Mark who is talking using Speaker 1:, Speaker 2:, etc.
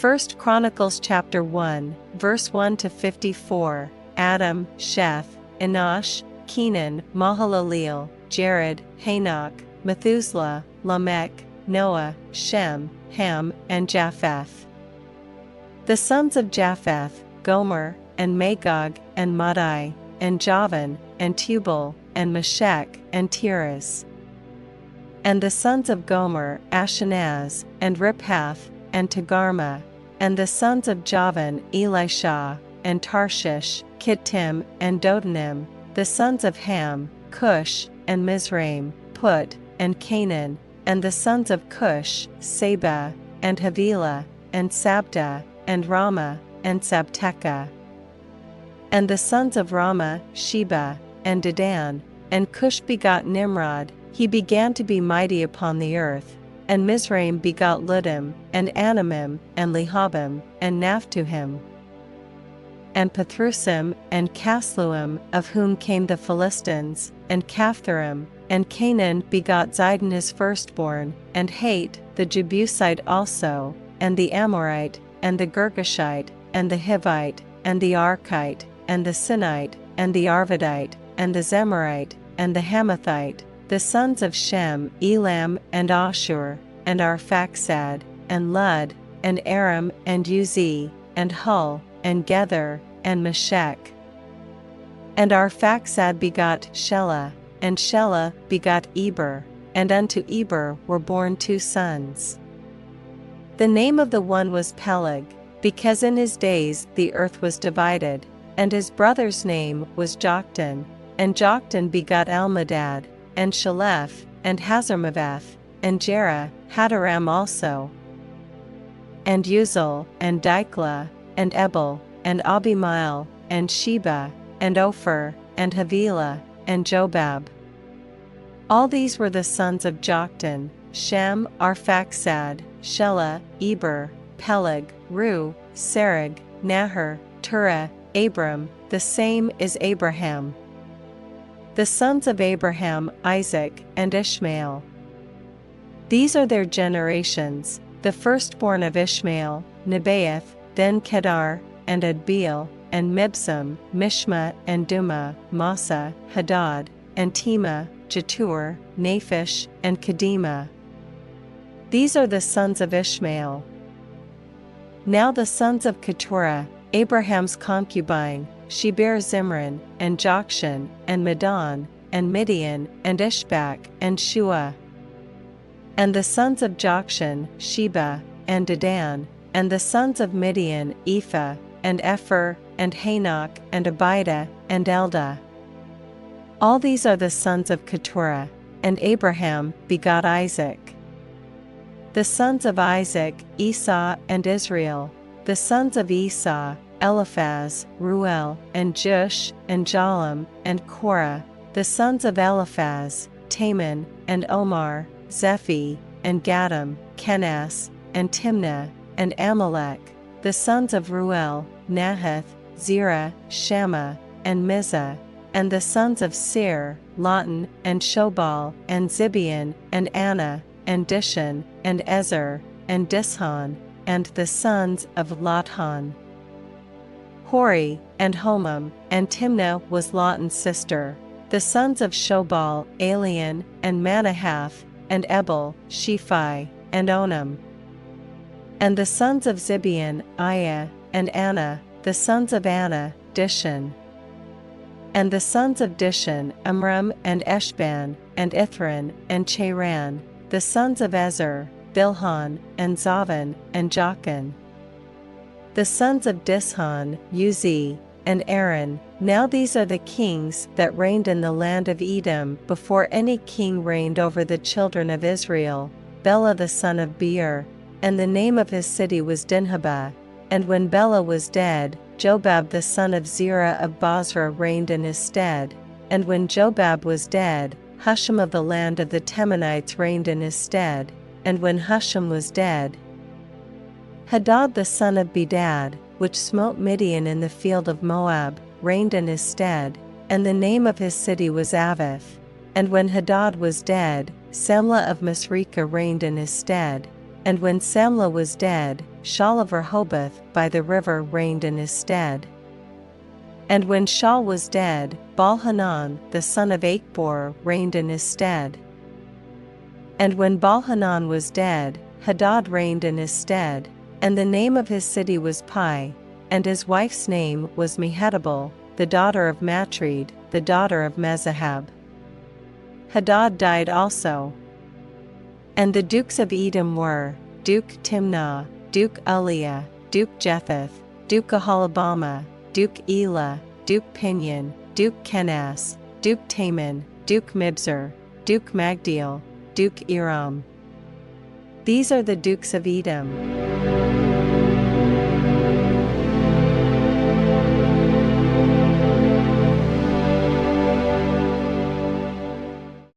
Speaker 1: 1 Chronicles chapter 1, verse 1 to 54, Adam, Sheth, Enosh, Kenan, Mahalaleel, Jared, Hanok, Methuselah, Lamech, Noah, Shem, Ham, and Japheth. The sons of Japheth, Gomer, and Magog, and Madai, and Javan, and Tubal, and Meshech, and Tiras. And the sons of Gomer, Ashkenaz, and Riphath, and Togarmah. And the sons of Javan, Elisha, and Tarshish, Kittim, and Dodanim. The sons of Ham, Cush, and Mizraim, Put, and Canaan. And the sons of Cush, Seba, and Havilah, and Sabta, and Ramah, and Sabteca. And the sons of Ramah, Sheba, and Dedan. And Cush begot Nimrod, he began to be mighty upon the earth. And Mizraim begot Ludim, and Anamim, and Lehabim, and Naphtuhim. And Pathrusim, and Casluim, of whom came the Philistines, and Caphtharim. And Canaan begot Zidon his firstborn, and Hate, the Jebusite also, and the Amorite, and the Girgashite, and the Hivite, and the Archite, and the Sinite, and the Arvadite, and the Zemarite, and the Hamathite. The sons of Shem, Elam, and Ashur, and Arphaxad, and Lud, and Aram, and Uzi, and Hul, and Gether, and Meshech. And Arphaxad begot Shelah, and Shelah begot Eber, and unto Eber were born 2 sons. The name of the one was Peleg, because in his days the earth was divided, and his brother's name was Joktan. And Joktan begot Almadad, and Shalef, and Hazarmaveth, and Jerah, Hadaram also. And Uzal, and Diklah, and Ebal, and Abimael, and Sheba, and Ophir, and Havilah, and Jobab. All these were the sons of Joktan: Shem, Arphaxad, Shelah, Eber, Peleg, Ru, Serug, Nahor, Terah, Abram. The same is Abraham. The sons of Abraham, Isaac, and Ishmael. These are their generations: the firstborn of Ishmael, Nebaioth, then Kedar, and Adbeel, and Mibsam, Mishma, and Duma, Massa, Hadad, and Tema, Jetur, Naphish, and Kedemah. These are the sons of Ishmael. Now the sons of Keturah, Abraham's concubine, she bare Zimran, and Jokshan, and Medan, and Midian, and Ishbak, and Shua. And the sons of Jokshan, Sheba, and Dedan. And the sons of Midian, Ephah, and Epher, and Hanok, and Abida, and Eldah. All these are the sons of Keturah. And Abraham begot Isaac. The sons of Isaac, Esau, and Israel. The sons of Esau, Eliphaz, Ruel, and Jush, and Jalam, and Korah. The sons of Eliphaz, Taman, and Omar, Zephi, and Gatam, Kenas, and Timnah, and Amalek. The sons of Ruel, Nahath, Zerah, Shammah, and Mizah. And the sons of Seir, Lotan, and Shobal, and Zibeon, and Anna, and Dishan, and Ezer, and Dishon. And the sons of Lotan, Hori, and Homam. And Timnah was Lotan's sister. The sons of Shobal, Alian, and Manahath, and Ebal, Shephi, and Onam. And the sons of Zibeon, Aiah, and Anna. The sons of Anna, Dishan. And the sons of Dishan, Amram, and Eshban, and Ithran, and Cheran. The sons of Ezer, Bilhan, and Zavan, and Jachin. The sons of Dishon, Uzi, and Aaron. Now these are the kings that reigned in the land of Edom before any king reigned over the children of Israel: Bela the son of Beer, and the name of his city was Dinhabah. And when Bela was dead, Jobab the son of Zerah of Bozrah reigned in his stead. And when Jobab was dead, Husham of the land of the Temanites reigned in his stead. And when Husham was dead, Hadad the son of Bedad, which smote Midian in the field of Moab, reigned in his stead. And the name of his city was Avith. And when Hadad was dead, Samlah of Masrekah reigned in his stead. And when Samlah was dead, Shaul of Rehoboth by the river reigned in his stead. And when Shaul was dead, Baal-Hanan the son of Achbor reigned in his stead. And when Baal-Hanan was dead, Hadad reigned in his stead, and the name of his city was Pai, and his wife's name was Mehetabel, the daughter of Matred, the daughter of Mezahab. Hadad died also. And the dukes of Edom were, Duke Timnah, Duke Eliah, Duke Jetheth, Duke Aholibamah, Duke Elah, Duke Pinion, Duke Kenaz, Duke Taman, Duke Mibzar, Duke Magdiel, Duke Iram. These are the dukes of Edom.